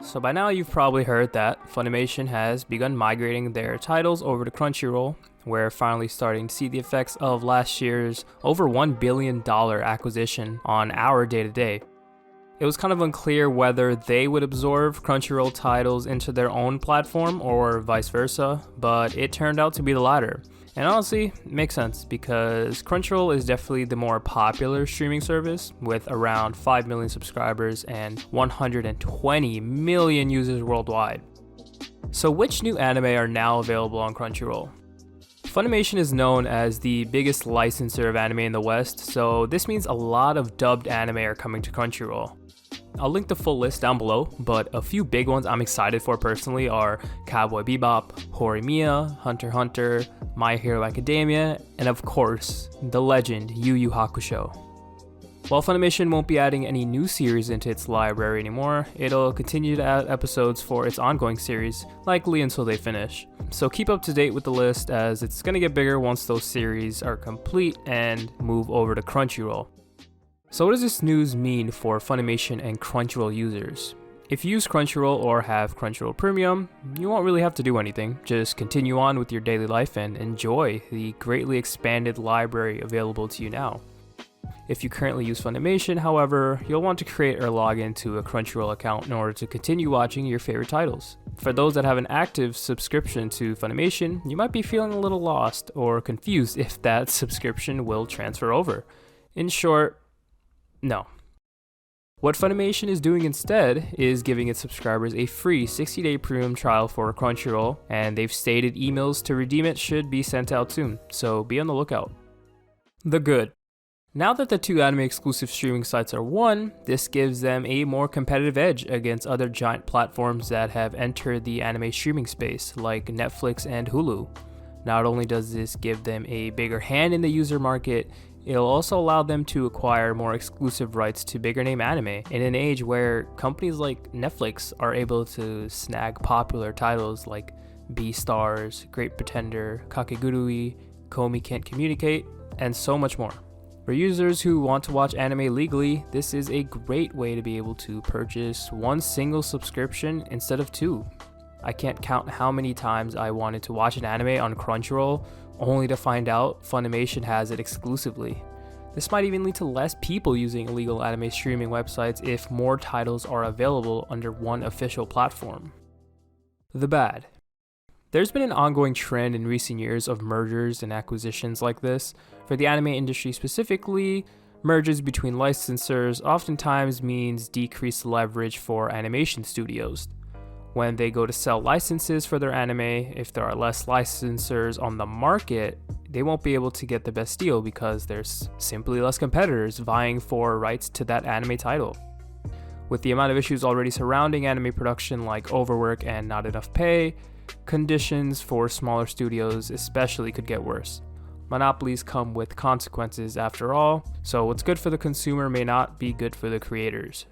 So by now you've probably heard that Funimation has begun migrating their titles over to Crunchyroll. We're finally starting to see the effects of last year's over $1 billion acquisition on our day-to-day. It was kind of unclear whether they would absorb Crunchyroll titles into their own platform or vice versa, but it turned out to be the latter. And honestly, it makes sense because Crunchyroll is definitely the more popular streaming service with around 5 million subscribers and 120 million users worldwide. So which new anime are now available on Crunchyroll? Funimation is known as the biggest licensor of anime in the West, so this means a lot of dubbed anime are coming to Crunchyroll. I'll link the full list down below, but a few big ones I'm excited for personally are Cowboy Bebop, Horimiya, Hunter x Hunter, My Hero Academia, and of course, the legend Yu Yu Hakusho. While Funimation won't be adding any new series into its library anymore, it'll continue to add episodes for its ongoing series, likely until they finish. So keep up to date with the list as it's gonna get bigger once those series are complete and move over to Crunchyroll. So what does this news mean for Funimation and Crunchyroll users? If you use Crunchyroll or have Crunchyroll Premium, you won't really have to do anything. Just continue on with your daily life and enjoy the greatly expanded library available to you now. If you currently use Funimation, however, you'll want to create or log into a Crunchyroll account in order to continue watching your favorite titles. For those that have an active subscription to Funimation, you might be feeling a little lost or confused if that subscription will transfer over. In short, no. What Funimation is doing instead is giving its subscribers a free 60-day premium trial for Crunchyroll, and they've stated emails to redeem it should be sent out soon, so be on the lookout. The good. Now that the two anime exclusive streaming sites are one, this gives them a more competitive edge against other giant platforms that have entered the anime streaming space, like Netflix and Hulu. Not only does this give them a bigger hand in the user market, it'll also allow them to acquire more exclusive rights to bigger name anime in an age where companies like Netflix are able to snag popular titles like Beastars, Great Pretender, Kakegurui, Komi Can't Communicate, and so much more. For users who want to watch anime legally, this is a great way to be able to purchase one single subscription instead of two. I can't count how many times I wanted to watch an anime on Crunchyroll only to find out Funimation has it exclusively. This might even lead to less people using illegal anime streaming websites if more titles are available under one official platform. The bad. There's been an ongoing trend in recent years of mergers and acquisitions like this. For the anime industry specifically, mergers between licensors oftentimes means decreased leverage for animation studios. When they go to sell licenses for their anime, if there are less licensors on the market, they won't be able to get the best deal because there's simply less competitors vying for rights to that anime title. With the amount of issues already surrounding anime production like overwork and not enough pay, conditions for smaller studios especially could get worse. Monopolies come with consequences after all, so what's good for the consumer may not be good for the creators.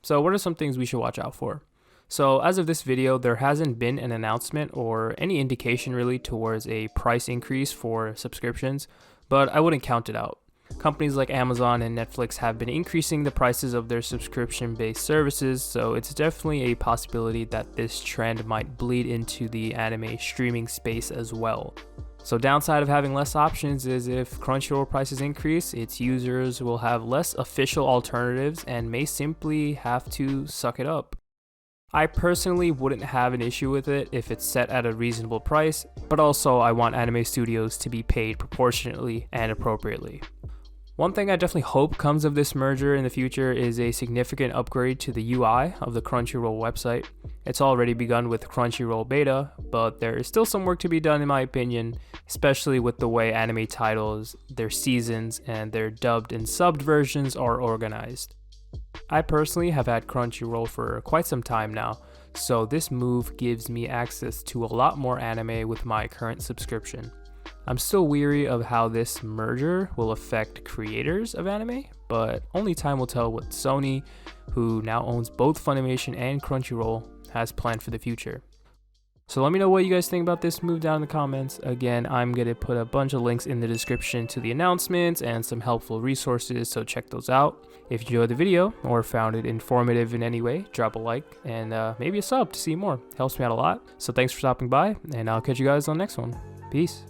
So what are some things we should watch out for? So as of this video, there hasn't been an announcement or any indication really towards a price increase for subscriptions, but I wouldn't count it out. Companies like Amazon and Netflix have been increasing the prices of their subscription-based services, so it's definitely a possibility that this trend might bleed into the anime streaming space as well. So downside of having less options is if Crunchyroll prices increase, its users will have less official alternatives and may simply have to suck it up. I personally wouldn't have an issue with it if it's set at a reasonable price, but also I want anime studios to be paid proportionately and appropriately. One thing I definitely hope comes of this merger in the future is a significant upgrade to the UI of the Crunchyroll website. It's already begun with Crunchyroll Beta, but there is still some work to be done in my opinion, especially with the way anime titles, their seasons, and their dubbed and subbed versions are organized. I personally have had Crunchyroll for quite some time now, so this move gives me access to a lot more anime with my current subscription. I'm still weary of how this merger will affect creators of anime, but only time will tell what Sony, who now owns both Funimation and Crunchyroll, has planned for the future. So let me know what you guys think about this move down in the comments. Again, I'm going to put a bunch of links in the description to the announcements and some helpful resources, so check those out. If you enjoyed the video or found it informative in any way, drop a like and maybe a sub to see more. Helps me out a lot. So thanks for stopping by, and I'll catch you guys on the next one. Peace.